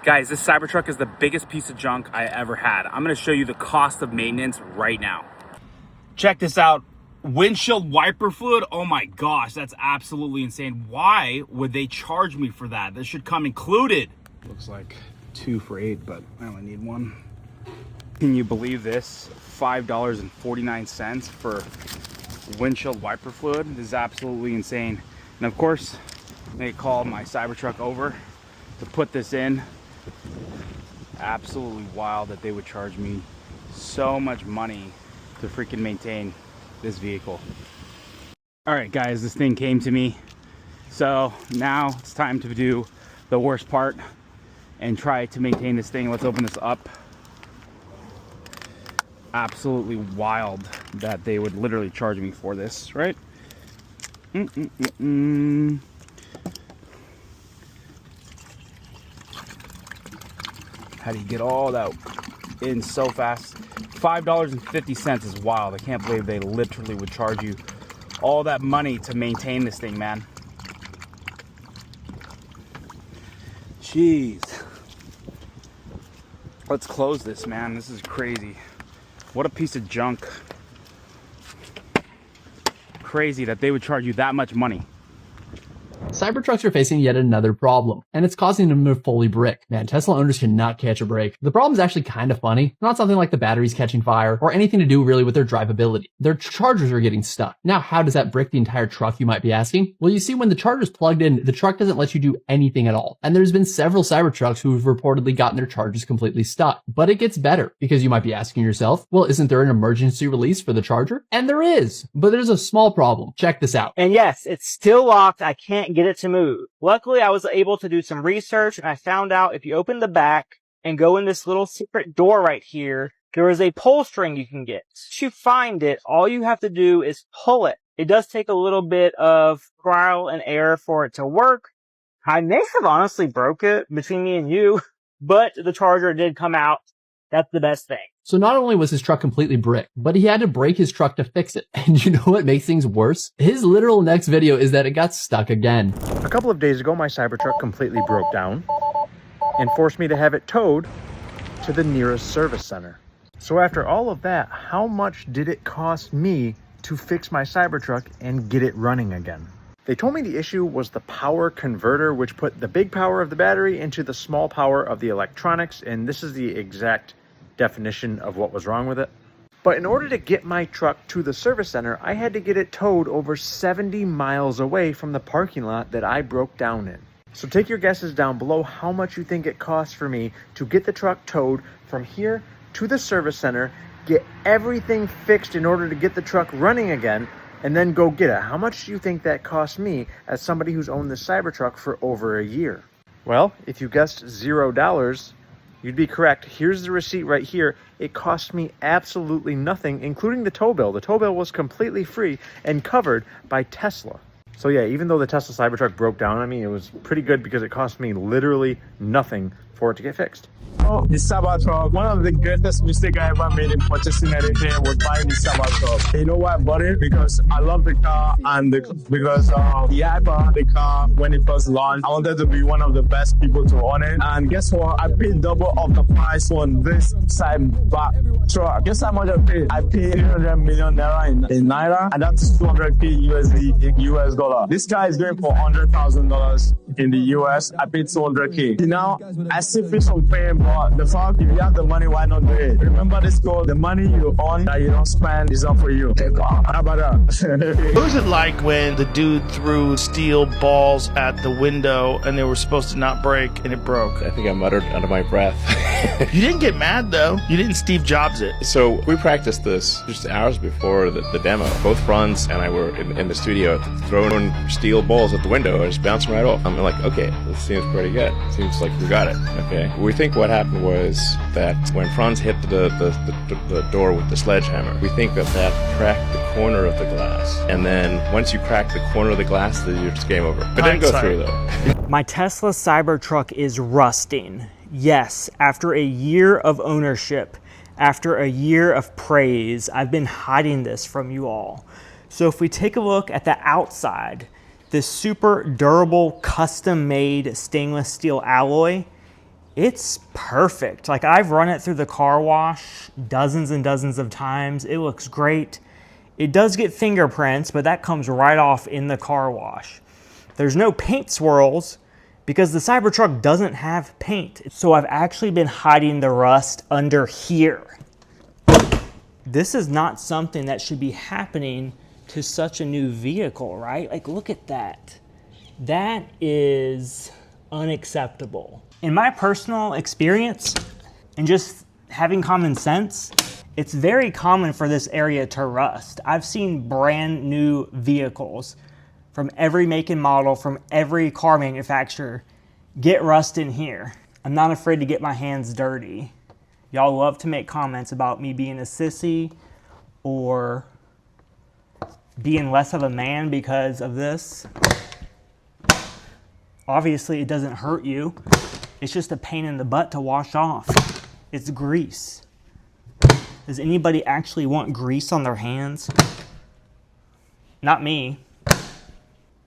Guys, this Cybertruck is the biggest piece of junk I ever had. I'm gonna show you the cost of maintenance right now. Check this out. Windshield wiper fluid, oh my gosh, that's absolutely insane. Why would they charge me for that? This should come included. Looks like 2 for $8, but I only need 1. Can you believe this? $5.49 for windshield wiper fluid. This is absolutely insane. And of course, they called my Cybertruck over to put this in. Absolutely wild that they would charge me so much money to freaking maintain this vehicle. All right, guys, this thing came to me. So now it's time to do the worst part and try to maintain this thing. Let's open this up. Absolutely wild that they would literally charge me for this, right? How do you get all that in so fast? $5.50 is wild. I can't believe they literally would charge you all that money to maintain this thing, man. Jeez. Let's close this, man. This is crazy. What a piece of junk. Crazy that they would charge you that much money. Cybertrucks are facing yet another problem, and it's causing them to fully brick. Man, Tesla owners cannot catch a break. The problem is actually kind of funny, not something like the batteries catching fire or anything to do really with their drivability. Their chargers are getting stuck. Now, how does that brick the entire truck, you might be asking? Well, you see, when the charger's plugged in, the truck doesn't let you do anything at all. And there's been several Cybertrucks who have reportedly gotten their chargers completely stuck. But it gets better, because you might be asking yourself, well, isn't there an emergency release for the charger? And there is, but there's a small problem. Check this out. And yes, it's still locked. I can't get it to move. Luckily, I was able to do some research, and I found out if you open the back and go in this little secret door right here, there is a pull string you can get. To find it, all you have to do is pull it. It does take a little bit of trial and error for it to work. I may have honestly broke it between me and you, but the charger did come out. That's the best thing. So not only was his truck completely bricked, but he had to break his truck to fix it. And you know what makes things worse? His literal next video is that it got stuck again. A couple of days ago, my Cybertruck completely broke down and forced me to have it towed to the nearest service center. So after all of that, how much did it cost me to fix my Cybertruck and get it running again? They told me the issue was the power converter, which put the big power of the battery into the small power of the electronics, and this is the exact definition of what was wrong with it. But in order to get my truck to the service center, I had to get it towed over 70 miles away from the parking lot that I broke down in. So take your guesses down below how much you think it costs for me to get the truck towed from here to the service center, get everything fixed in order to get the truck running again, and then go get it. How much do you think that cost me as somebody who's owned this Cybertruck for over a year? Well, if you guessed $0, you'd be correct. Here's the receipt right here. It cost me absolutely nothing, including the tow bill. The tow bill was completely free and covered by Tesla. So yeah, even though the Tesla Cybertruck broke down on me, it was pretty good because it cost me literally nothing for it to get fixed. Oh, the Cybertruck. One of the greatest mistakes I ever made in purchasing anything was buying the Cybertruck. You know why I bought it? Because I love the car and because the hype around the car when it first launched. I wanted to be one of the best people to own it. And guess what? I paid double of the price on this Cybertruck. Guess how much I paid? I paid 300 million naira in naira, and that's 200k USD in US dollar. This car is going for $100,000 in the US. I paid 200k. Now I still feel some pain, but the fact if you have the money, why not do it? Remember this quote: the money you earn that you don't spend is not for you. Take off. How about that? What was it like when the dude threw steel balls at the window and they were supposed to not break and it broke? I think I muttered under my breath. You didn't get mad though. You didn't Steve Jobs it. So we practiced this just hours before the demo. Both Franz and I were in the studio throwing steel balls at the window and just bouncing right off. I'm like, okay, this seems pretty good. Seems like we got it. Okay. We think what happened was that when Franz hit the door with the sledgehammer, we think that cracked the corner of the glass. And then once you crack the corner of the glass, then you're just game over. But didn't go through though. My Tesla Cybertruck is rusting. Yes, after a year of ownership, after a year of praise, I've been hiding this from you all. So if we take a look at the outside, this super durable, custom-made stainless steel alloy, It's perfect. Like, I've run it through the car wash dozens and dozens of times. It looks great. It does get fingerprints, but that comes right off in the car wash. There's no paint swirls because the Cybertruck doesn't have paint. So I've actually been hiding the rust under here. This is not something that should be happening to such a new vehicle, right? Like, look at that. That is unacceptable. In my personal experience, and just having common sense, it's very common for this area to rust. I've seen brand new vehicles from every make and model, from every car manufacturer, get rust in here. I'm not afraid to get my hands dirty. Y'all love to make comments about me being a sissy or being less of a man because of this. Obviously, it doesn't hurt you. It's just a pain in the butt to wash off. It's grease. Does anybody actually want grease on their hands? Not me.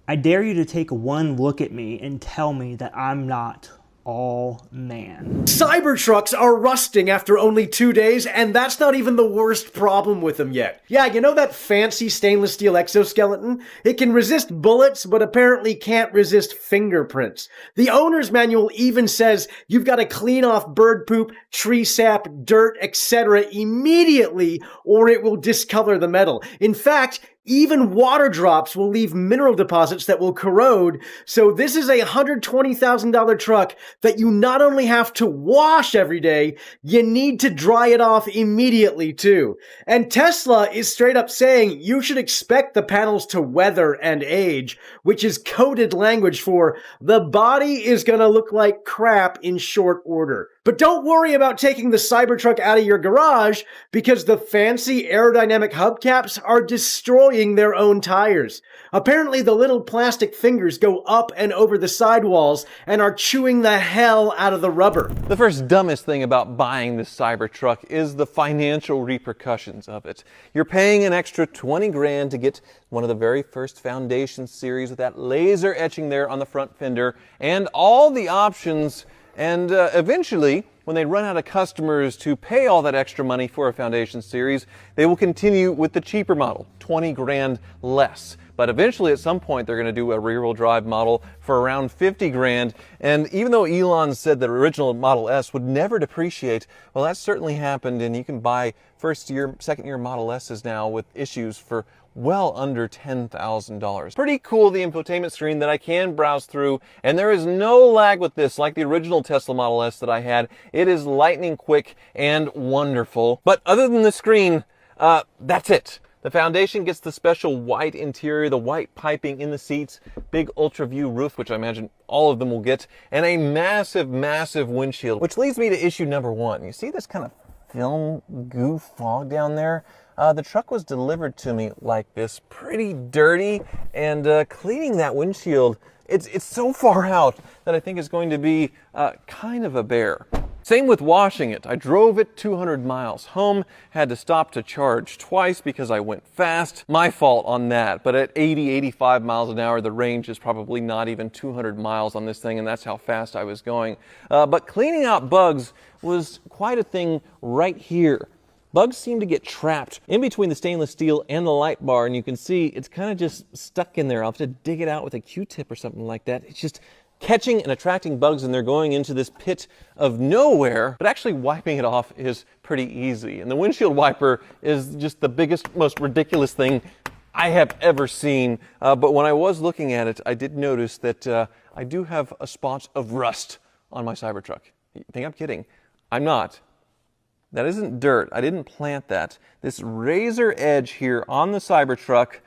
I dare you to take one look at me and tell me that I'm not all man. Cybertrucks are rusting after only 2 days, and that's not even the worst problem with them yet. Yeah, you know that fancy stainless steel exoskeleton? It can resist bullets, but apparently can't resist fingerprints. The owner's manual even says you've got to clean off bird poop, tree sap, dirt, etc. immediately, or it will discolor the metal. In fact, even water drops will leave mineral deposits that will corrode, so this is a $120,000 truck that you not only have to wash every day, you need to dry it off immediately too. And Tesla is straight up saying you should expect the panels to weather and age, which is coded language for the body is gonna look like crap in short order. But don't worry about taking the Cybertruck out of your garage, because the fancy aerodynamic hubcaps are destroying their own tires. Apparently the little plastic fingers go up and over the sidewalls and are chewing the hell out of the rubber. The first dumbest thing about buying this Cybertruck is the financial repercussions of it. You're paying an extra 20 grand to get one of the very first Foundation series with that laser etching there on the front fender and all the options. And eventually, when they run out of customers to pay all that extra money for a Foundation series, they will continue with the cheaper model, 20 grand less. But eventually, at some point, they're going to do a rear-wheel drive model for around 50 grand. And even though Elon said the original Model S would never depreciate, well, that certainly happened, and you can buy first-year, second-year Model S's now with issues for well under $10,000. Pretty cool, the infotainment screen that I can browse through, and there is no lag with this like the original Tesla Model S that I had. It is lightning quick and wonderful. But other than the screen, that's it. The Foundation gets the special white interior, the white piping in the seats, big ultra view roof, which I imagine all of them will get, and a massive, massive windshield, which leads me to issue number one. You see this kind of film goo fog down there? The truck was delivered to me like this, pretty dirty, and cleaning that windshield, it's so far out that I think it's going to be kind of a bear. Same with washing it. I drove it 200 miles home, had to stop to charge twice because I went fast. My fault on that, but at 80, 85 miles an hour, the range is probably not even 200 miles on this thing, and that's how fast I was going. But cleaning out bugs was quite a thing right here. Bugs seem to get trapped in between the stainless steel and the light bar, and you can see it's kind of just stuck in there. I'll have to dig it out with a Q-tip or something like that. It's just catching and attracting bugs, and they're going into this pit of nowhere, but actually wiping it off is pretty easy. And the windshield wiper is just the biggest, most ridiculous thing I have ever seen. But when I was looking at it, I did notice that I do have a spot of rust on my Cybertruck. You think I'm kidding? I'm not. That isn't dirt. I didn't plant that. This razor edge here on the Cybertruck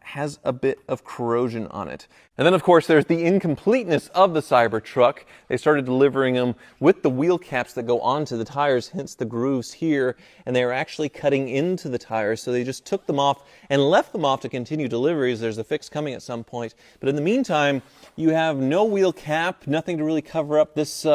has a bit of corrosion on it. And then, of course, there's the incompleteness of the Cybertruck. They started delivering them with the wheel caps that go onto the tires, hence the grooves here, and they were actually cutting into the tires, so they just took them off and left them off to continue deliveries. There's a fix coming at some point. But in the meantime, you have no wheel cap, nothing to really cover up this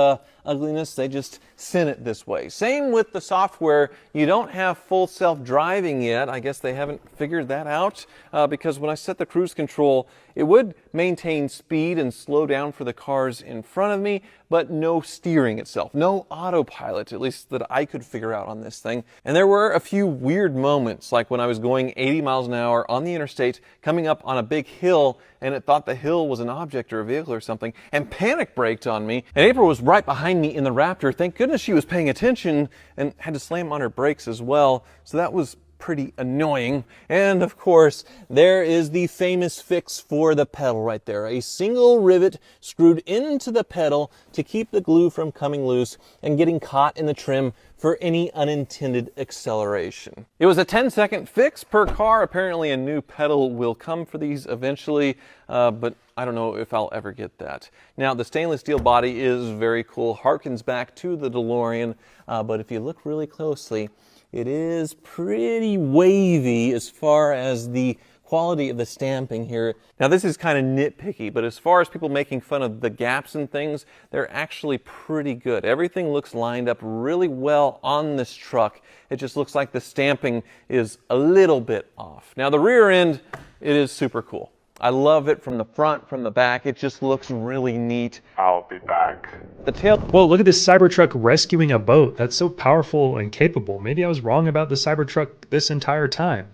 ugliness. They just sent it this way. Same with the software. You don't have full self-driving yet. I guess they haven't figured that out because when I set the cruise control, it would maintain speed and slow down for the cars in front of me, but no steering itself, no autopilot, at least that I could figure out on this thing. And there were a few weird moments, like when I was going 80 miles an hour on the interstate, coming up on a big hill, and it thought the hill was an object or a vehicle or something, and panic braked on me. And April was right behind me in the Raptor. Thank goodness she was paying attention and had to slam on her brakes as well. So that was pretty annoying. And of course, there is the famous fix for the pedal right there. A single rivet screwed into the pedal to keep the glue from coming loose and getting caught in the trim for any unintended acceleration. It was a 10-second fix per car. Apparently a new pedal will come for these eventually, but I don't know if I'll ever get that. Now, the stainless steel body is very cool, harkens back to the DeLorean, but if you look really closely, it is pretty wavy as far as the quality of the stamping here. Now, this is kind of nitpicky, but as far as people making fun of the gaps and things, they're actually pretty good. Everything looks lined up really well on this truck. It just looks like the stamping is a little bit off. Now, the rear end, it is super cool. I love it from the front, from the back. It just looks really neat. I'll be back. The tail. Whoa, look at this Cybertruck rescuing a boat. That's so powerful and capable. Maybe I was wrong about the Cybertruck this entire time.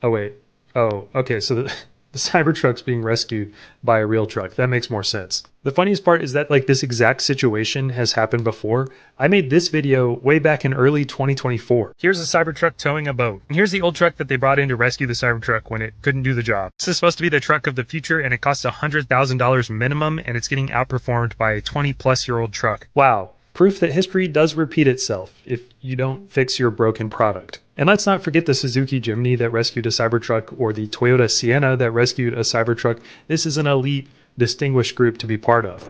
Oh, wait. Oh, okay, so the Cybertruck's being rescued by a real truck. That makes more sense. The funniest part is that like this exact situation has happened before. I made this video way back in early 2024. Here's a Cybertruck towing a boat. And here's the old truck that they brought in to rescue the Cybertruck when it couldn't do the job. This is supposed to be the truck of the future, and it costs $100,000 minimum, and it's getting outperformed by a 20-plus-year-old truck. Wow. Proof that history does repeat itself if you don't fix your broken product. And let's not forget the Suzuki Jimny that rescued a Cybertruck, or the Toyota Sienna that rescued a Cybertruck. This is an elite, distinguished group to be part of.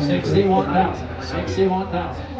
61,000. 61,000.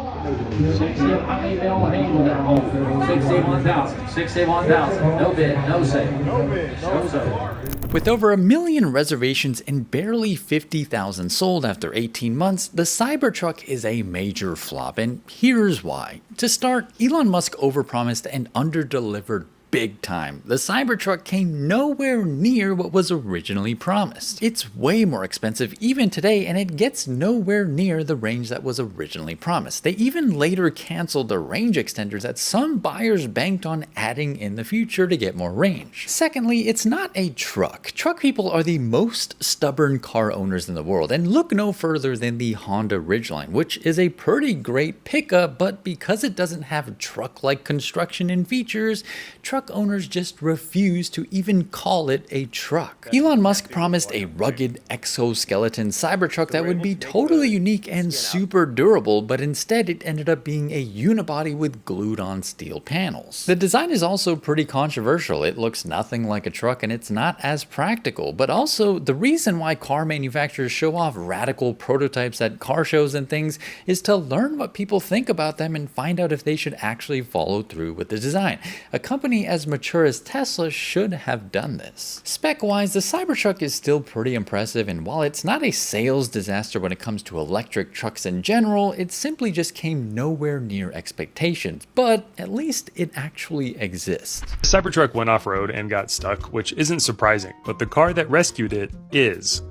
61,000. 61,000. No bid, no sale. No bid, no sale. With over 1 million reservations and barely 50,000 sold after 18 months, the Cybertruck is a major flop, and here's why. To start, Elon Musk overpromised and underdelivered big time. The Cybertruck came nowhere near what was originally promised. It's way more expensive even today, and it gets nowhere near the range that was originally promised. They even later canceled the range extenders that some buyers banked on adding in the future to get more range. Secondly, it's not a truck. Truck people are the most stubborn car owners in the world, and look no further than the Honda Ridgeline, which is a pretty great pickup, but because it doesn't have truck-like construction and features, truck owners just refuse to even call it a truck. Elon Musk promised a rugged exoskeleton Cybertruck that would be totally unique and super durable, but instead it ended up being a unibody with glued-on steel panels. The design is also pretty controversial. It looks nothing like a truck and it's not as practical, but also the reason why car manufacturers show off radical prototypes at car shows and things is to learn what people think about them and find out if they should actually follow through with the design. A company as mature as Tesla should have done this. Spec-wise, the Cybertruck is still pretty impressive, and while it's not a sales disaster when it comes to electric trucks in general, it simply just came nowhere near expectations, but at least it actually exists. The Cybertruck went off-road and got stuck, which isn't surprising, but the car that rescued it is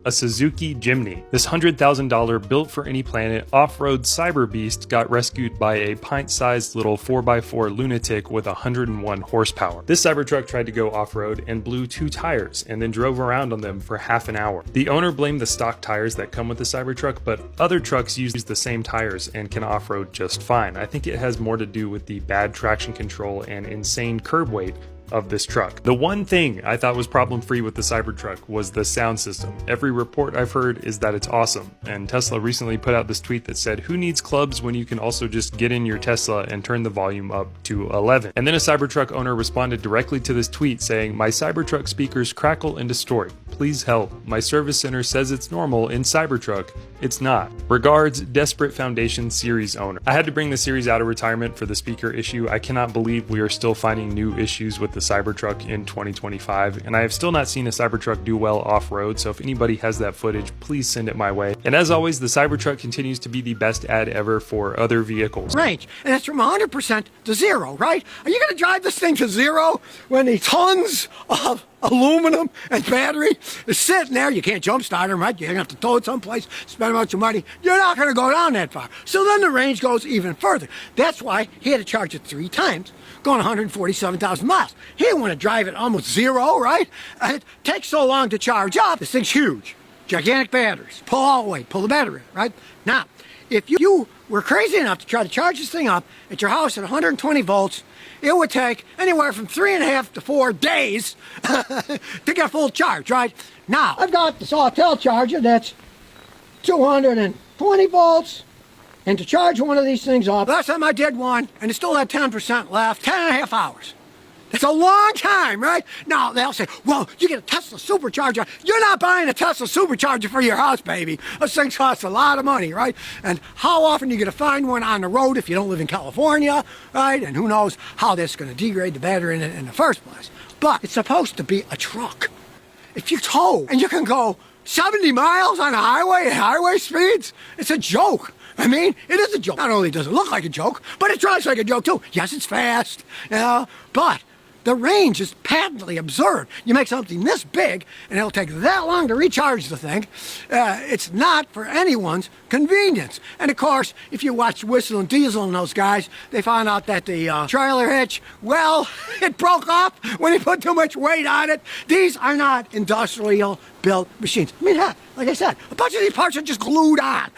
a Suzuki Jimny. This $100,000 built-for-any-planet off-road cyber beast got rescued by a pint-sized little 4x4 lunatic with 101 horsepower. This Cybertruck tried to go off-road and blew 2 tires and then drove around on them for half an hour. The owner blamed the stock tires that come with the Cybertruck, but other trucks use the same tires and can off-road just fine. I think it has more to do with the bad traction control and insane curb weight of this truck. The one thing I thought was problem-free with the Cybertruck was the sound system. Every report I've heard is that it's awesome, and Tesla recently put out this tweet that said, "Who needs clubs when you can also just get in your Tesla and turn the volume up to 11?" And then a Cybertruck owner responded directly to this tweet saying, "My Cybertruck speakers crackle and distort. Please help. My service center says it's normal in Cybertruck. It's not. Regards, Desperate Foundation series owner." I had to bring the series out of retirement for the speaker issue. I cannot believe we are still finding new issues with the Cybertruck in 2025, and I have still not seen a Cybertruck do well off-road, so if anybody has that footage, please send it my way. And as always, the Cybertruck continues to be the best ad ever for other vehicles. Range, and that's from 100% to 0, right? Are you going to drive this thing to 0 when the tons of aluminum and battery is sitting there. You can't jump start them, right? You're gonna have to tow it someplace, spend a bunch of money. You're not gonna go down that far. So then the range goes even further. That's why he had to charge it 3 times, going 147,000 miles. He didn't want to drive it almost zero, right? It takes so long to charge up. This thing's huge. Gigantic batteries. Pull all the way, pull the battery, right? Now, if you were crazy enough to try to charge this thing up at your house at 120 volts, it would take anywhere from 3.5 to 4 days to get a full charge, right? Now, I've got the Sawtell charger that's 220 volts. And to charge one of these things off, last time I did one, and it still had 10% left, 10.5 hours. That's a long time, right? Now, they'll say, well, you get a Tesla supercharger. You're not buying a Tesla supercharger for your house, baby. Those things cost a lot of money, right? And how often are you going to find one on the road if you don't live in California, right? And who knows how that's going to degrade the battery in the first place. But it's supposed to be a truck. If you tow and you can go 70 miles on a highway at highway speeds, it's a joke. I mean, it is a joke. Not only does it look like a joke, but it drives like a joke too. Yes, it's fast, but the range is patently absurd. You make something this big, and it'll take that long to recharge the thing. It's not for anyone's convenience. And of course, if you watch Whistle and Diesel and those guys, they found out that the trailer hitch, well, it broke off when he put too much weight on it. These are not industrial built machines. I mean, heck, like I said, a bunch of these parts are just glued on.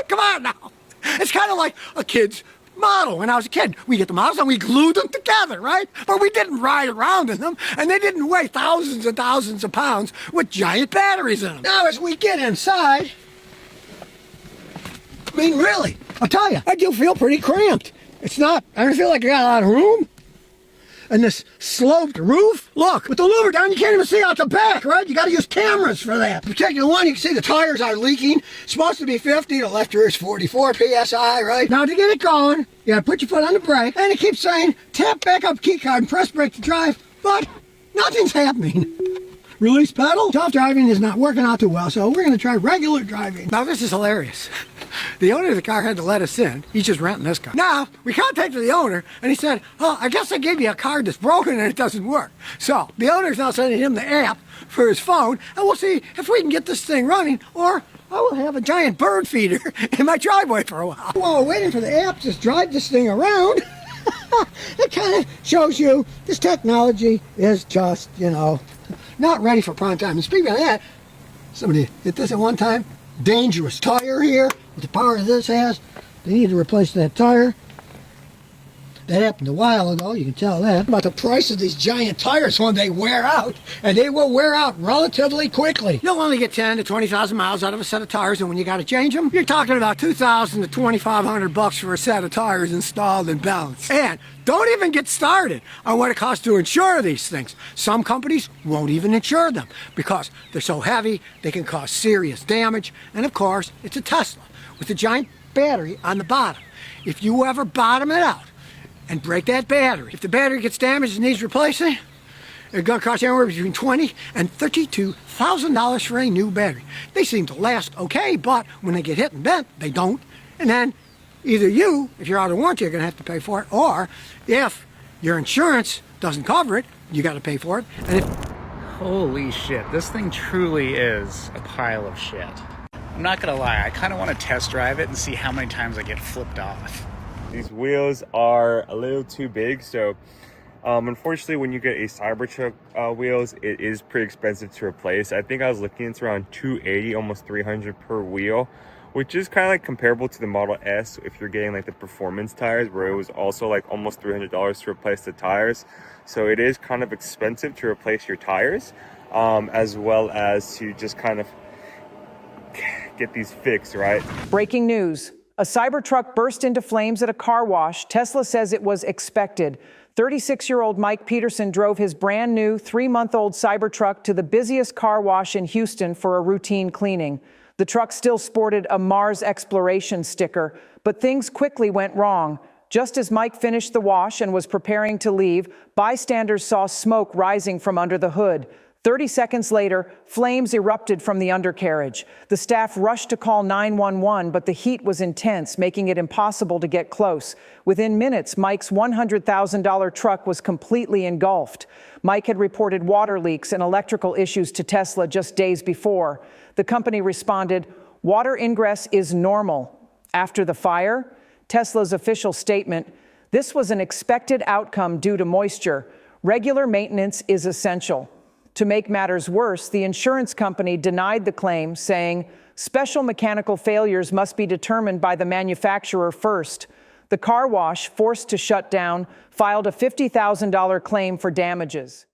Come on now. It's kind of like a kid's model. When I was a kid, we get the models and we glued them together, right? But we didn't ride around in them, and they didn't weigh thousands and thousands of pounds with giant batteries in them. Now, as we get inside, I mean, really, I'll tell you, I do feel pretty cramped. It's not, I don't feel like I got a lot of room. And this sloped roof, look, with the louver down, you can't even see out the back, right? You got to use cameras for that. The particular one, you can see the tires are leaking. It's supposed to be 50, the left rear is 44 PSI, right? Now, to get it going, you got to put your foot on the brake, and it keeps saying, tap back up key card and press brake to drive, but nothing's happening. Release pedal, tough driving is not working out too well, so we're going to try regular driving. Now, this is hilarious. The owner of the car had to let us in. He's just renting this car. Now, we contacted the owner, and he said, oh, I guess I gave you a card that's broken and it doesn't work. So, the owner's now sending him the app for his phone, and we'll see if we can get this thing running, or I will have a giant bird feeder in my driveway for a while. While we're waiting for the app to drive this thing around, it kind of shows you this technology is just, not ready for prime time. And speaking of that, somebody hit this at one time. Dangerous tire here with the power this has. They need to replace that tire. That happened a while ago, you can tell that. About the price of these giant tires when they wear out, and they will wear out relatively quickly. You'll only get 10 to 20,000 miles out of a set of tires, and when you got to change them, you're talking about $2,000 to $2,500 for a set of tires installed and balanced. And don't even get started on what it costs to insure these things. Some companies won't even insure them because they're so heavy, they can cause serious damage. And of course, it's a Tesla with a giant battery on the bottom. If you ever bottom it out and break that battery, if the battery gets damaged and needs replacing, it's going to cost anywhere between $20,000 and $32,000 for a new battery. They seem to last okay, but when they get hit and bent, they don't. And then either you, if you're out of warranty, you're going to have to pay for it, or if your insurance doesn't cover it, you got to pay for it. And if holy shit, this thing truly is a pile of shit. I'm not gonna lie, I kind of want to test drive it and see how many times I get flipped off. These wheels are a little too big, so unfortunately when you get a Cybertruck wheels, it is pretty expensive to replace. I think I was looking, it's around $280, almost $300 per wheel, which is kind of like comparable to the Model S if you're getting like the performance tires, where it was also like almost $300 to replace the tires. So it is kind of expensive to replace your tires, as well as to just kind of get these fixed, right? Breaking news. A Cybertruck burst into flames at a car wash. Tesla says it was expected. 36-year-old Mike Peterson drove his brand new 3-month-old Cybertruck to the busiest car wash in Houston for a routine cleaning. The truck still sported a Mars exploration sticker, but things quickly went wrong. Just as Mike finished the wash and was preparing to leave, bystanders saw smoke rising from under the hood. 30 seconds later, flames erupted from the undercarriage. The staff rushed to call 911, but the heat was intense, making it impossible to get close. Within minutes, Mike's $100,000 truck was completely engulfed. Mike had reported water leaks and electrical issues to Tesla just days before. The company responded, "Water ingress is normal." After the fire, Tesla's official statement, "This was an expected outcome due to moisture. Regular maintenance is essential." To make matters worse, the insurance company denied the claim, saying, "Special mechanical failures must be determined by the manufacturer first." The car wash, forced to shut down, filed a $50,000 claim for damages.